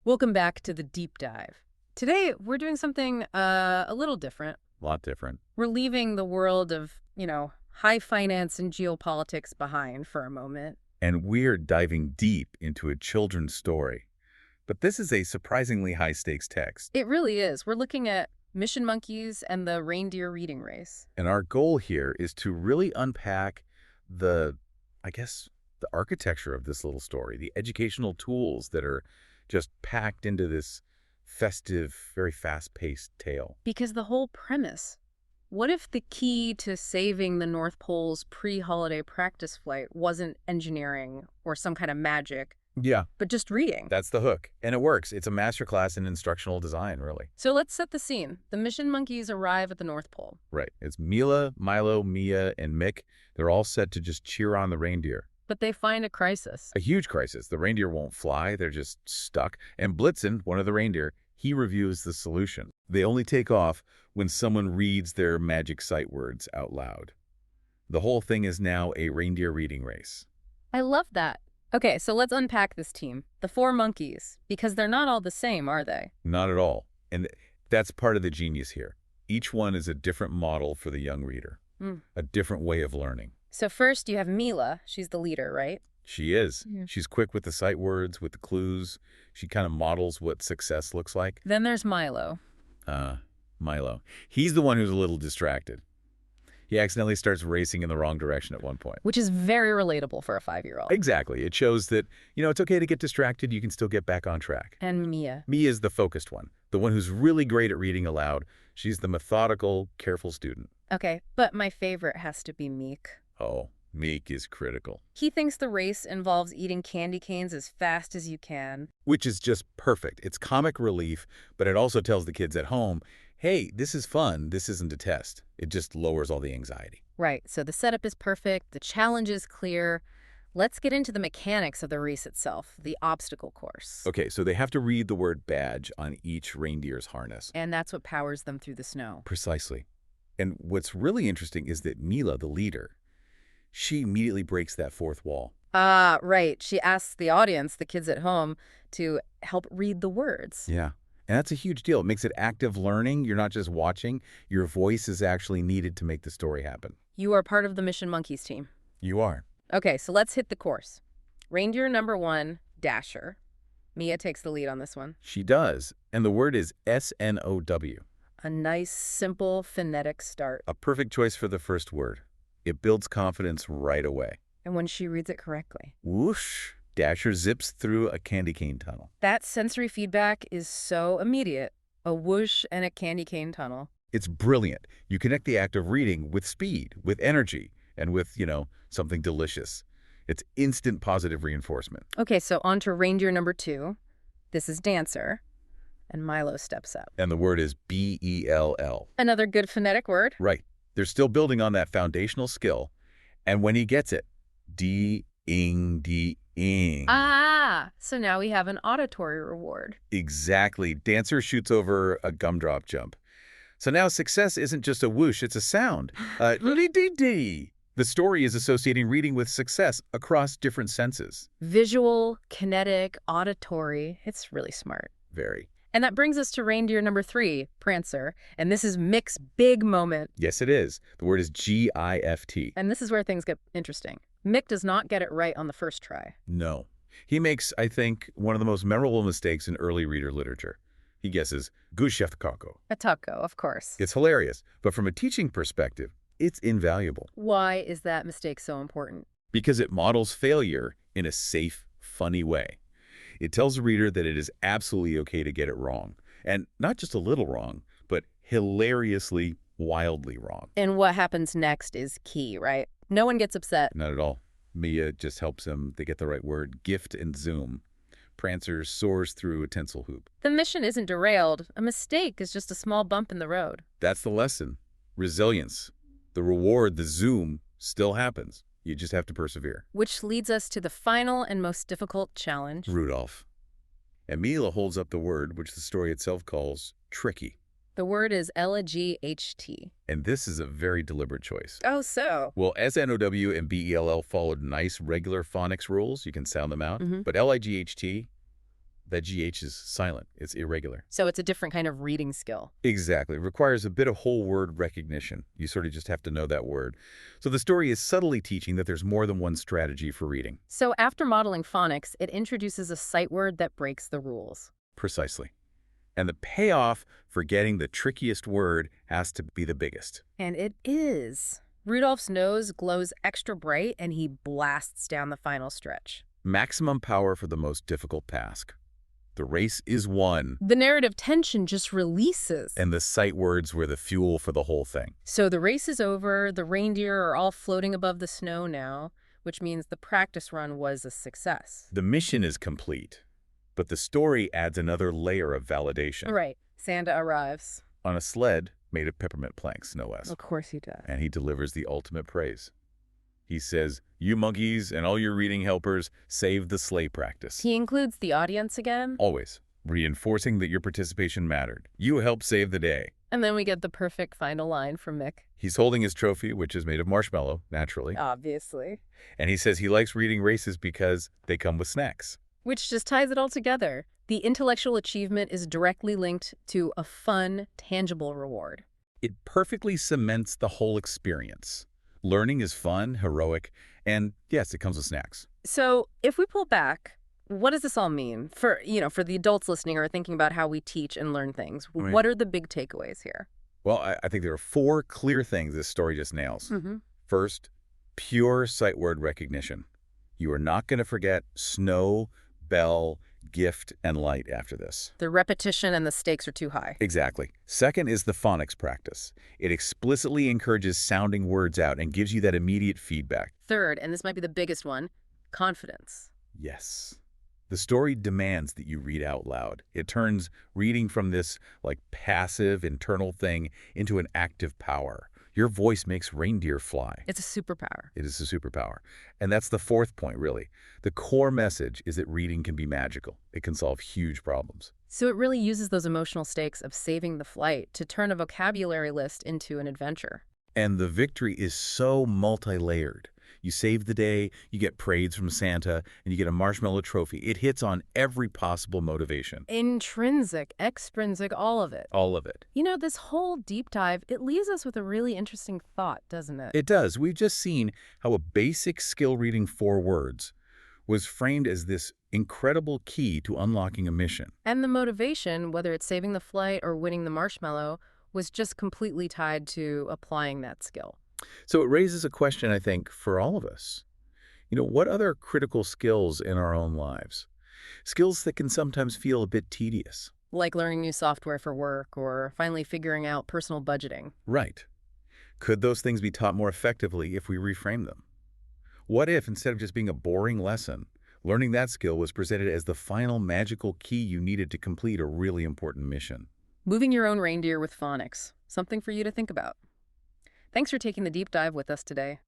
Welcome back to the deep dive. Today, we're doing something a little different. A lot different. We're leaving the world of, high finance and geopolitics behind for a moment. And we're diving deep into a children's story. But this is a surprisingly high-stakes text. It really is. We're looking at mission monkeys and the reindeer reading race. And our goal here is to really unpack the architecture of this little story, the educational tools that are just packed into this festive, very fast-paced tale. Because the whole premise, what if the key to saving the North Pole's pre-holiday practice flight wasn't engineering or some kind of magic, Yeah, but just reading? that's the hook. And it works. It's a masterclass in instructional design, really. So let's set the scene. The mission monkeys arrive at the North Pole. Right. It's Mila, Milo, Mia, and Mick. They're all set to just cheer on the reindeer. But they find a crisis. A huge crisis. The reindeer won't fly. They're just stuck. And Blitzen, one of the reindeer, he reviews the solution. They only take off when someone reads their magic sight words out loud. The whole thing is now a reindeer reading race. I love that. Okay, so let's unpack this team. The four monkeys, because they're not all the same, are they? Not at all. And that's part of the genius here. Each one is a different model for the young reader, a different way of learning. So first you have Mila. She's the leader, right? She is. Yeah. She's quick with the sight words, with the clues. She kind of models what success looks like. Then there's Milo. Milo. He's the one who's a little distracted. He accidentally starts racing in the wrong direction at one point. Which is very relatable for a 5-year-old. Exactly. It shows that, it's okay to get distracted. You can still get back on track. And Mia. Mia is the focused one, the one who's really great at reading aloud. She's the methodical, careful student. Okay, but my favorite has to be Meek. Oh, Meek is critical. He thinks the race involves eating candy canes as fast as you can. Which is just perfect. It's comic relief, but it also tells the kids at home, hey, this is fun. This isn't a test. It just lowers all the anxiety. Right, so the setup is perfect, the challenge is clear. Let's get into the mechanics of the race itself, the obstacle course. Okay, so they have to read the word badge on each reindeer's harness. And that's what powers them through the snow. Precisely. And what's really interesting is that Mila, the leader, she immediately breaks that fourth wall. Right. She asks the audience, the kids at home, to help read the words. Yeah. And that's a huge deal. It makes it active learning. You're not just watching. Your voice is actually needed to make the story happen. You are part of the Mission Monkeys team. You are. Okay, so let's hit the course. Reindeer number 1, Dasher. Mia takes the lead on this one. She does. And the word is S-N-O-W. A nice, simple, phonetic start. A perfect choice for the first word. It builds confidence right away. And when she reads it correctly. Whoosh! Dasher zips through a candy cane tunnel. That sensory feedback is so immediate. A whoosh and a candy cane tunnel. It's brilliant. You connect the act of reading with speed, with energy, and with, something delicious. It's instant positive reinforcement. Okay, so on to reindeer number 2. This is Dancer. And Milo steps up. And the word is B-E-L-L. Another good phonetic word. Right. They're still building on that foundational skill. And when he gets it, D-ing, D-ing. So now we have an auditory reward. Exactly. Dancer shoots over a gumdrop jump. So now success isn't just a whoosh, it's a sound. Dee-dee-dee. The story is associating reading with success across different senses. Visual, kinetic, auditory. It's really smart. Very. And that brings us to reindeer number 3, Prancer. And this is Mick's big moment. Yes, it is. The word is G-I-F-T. And this is where things get interesting. Mick does not get it right on the first try. No. He makes, I think, one of the most memorable mistakes in early reader literature. He guesses, Gusheftkako. A taco, of course. It's hilarious, but from a teaching perspective, it's invaluable. Why is that mistake so important? Because it models failure in a safe, funny way. It tells the reader that it is absolutely okay to get it wrong. And not just a little wrong, but hilariously, wildly wrong. And what happens next is key, right? No one gets upset. Not at all. Mia just helps them. They get the right word, gift and zoom. Prancer soars through a tinsel hoop. The mission isn't derailed. A mistake is just a small bump in the road. That's the lesson. Resilience. The reward, the zoom, still happens. You just have to persevere. Which leads us to the final and most difficult challenge. Rudolph. And Mila holds up the word, which the story itself calls tricky. The word is L-G-H-T. And this is a very deliberate choice. Oh, so? Well, S-N-O-W and B-E-L-L followed nice regular phonics rules. You can sound them out. Mm-hmm. But L-I-G-H-T, That GH is silent. It's irregular. So it's a different kind of reading skill. Exactly. It requires a bit of whole word recognition. You sort of just have to know that word. So the story is subtly teaching that there's more than one strategy for reading. So after modeling phonics, it introduces a sight word that breaks the rules. Precisely. And the payoff for getting the trickiest word has to be the biggest. And it is. Rudolph's nose glows extra bright, and he blasts down the final stretch. Maximum power for the most difficult task. The race is won, The narrative tension just releases. and the sight words were the fuel for the whole thing. So the race is over, the reindeer are all floating above the snow now, which means the practice run was a success. The mission is complete, but the story adds another layer of validation. Right. Santa arrives. On a sled made of peppermint planks, no less. Of course he does. And he delivers the ultimate praise. He says, "You monkeys and all your reading helpers saved the sleigh practice." He includes the audience again. Always reinforcing that your participation mattered. You helped save the day. And then we get the perfect final line from Mick. He's holding his trophy, which is made of marshmallow, naturally. Obviously. And he says he likes reading races because they come with snacks. Which just ties it all together. The intellectual achievement is directly linked to a fun, tangible reward. It perfectly cements the whole experience. Learning is fun, heroic, and yes, it comes with snacks. So if we pull back, what does this all mean for, for the adults listening who are thinking about how we teach and learn things? Right. What are the big takeaways here? Well, I think there are 4 clear things this story just nails. First, pure sight word recognition. You are not going to forget snow, bell, gift, and light after this. The repetition and the stakes are too high. Exactly. Second is the phonics practice. It explicitly encourages sounding words out and gives you that immediate feedback. Third, and this might be the biggest one, confidence. Yes. The story demands that you read out loud. It turns reading from this, passive internal thing into an active power. Your voice makes reindeer fly. It's a superpower. It is a superpower. And that's the 4th point, really. The core message is that reading can be magical. It can solve huge problems. So it really uses those emotional stakes of saving the flight to turn a vocabulary list into an adventure. And the victory is so multi-layered. You save the day, you get praise from Santa, and you get a marshmallow trophy. It hits on every possible motivation. Intrinsic, extrinsic, all of it. All of it. This whole deep dive, it leaves us with a really interesting thought, doesn't it? It does. We've just seen how a basic skill reading 4 words was framed as this incredible key to unlocking a mission. And the motivation, whether it's saving the flight or winning the marshmallow, was just completely tied to applying that skill. So it raises a question, I think, for all of us. What other critical skills in our own lives? Skills that can sometimes feel a bit tedious. Like learning new software for work or finally figuring out personal budgeting. Right. Could those things be taught more effectively if we reframe them? What if, instead of just being a boring lesson, learning that skill was presented as the final magical key you needed to complete a really important mission? Moving your own reindeer with phonics. Something for you to think about. Thanks for taking the deep dive with us today.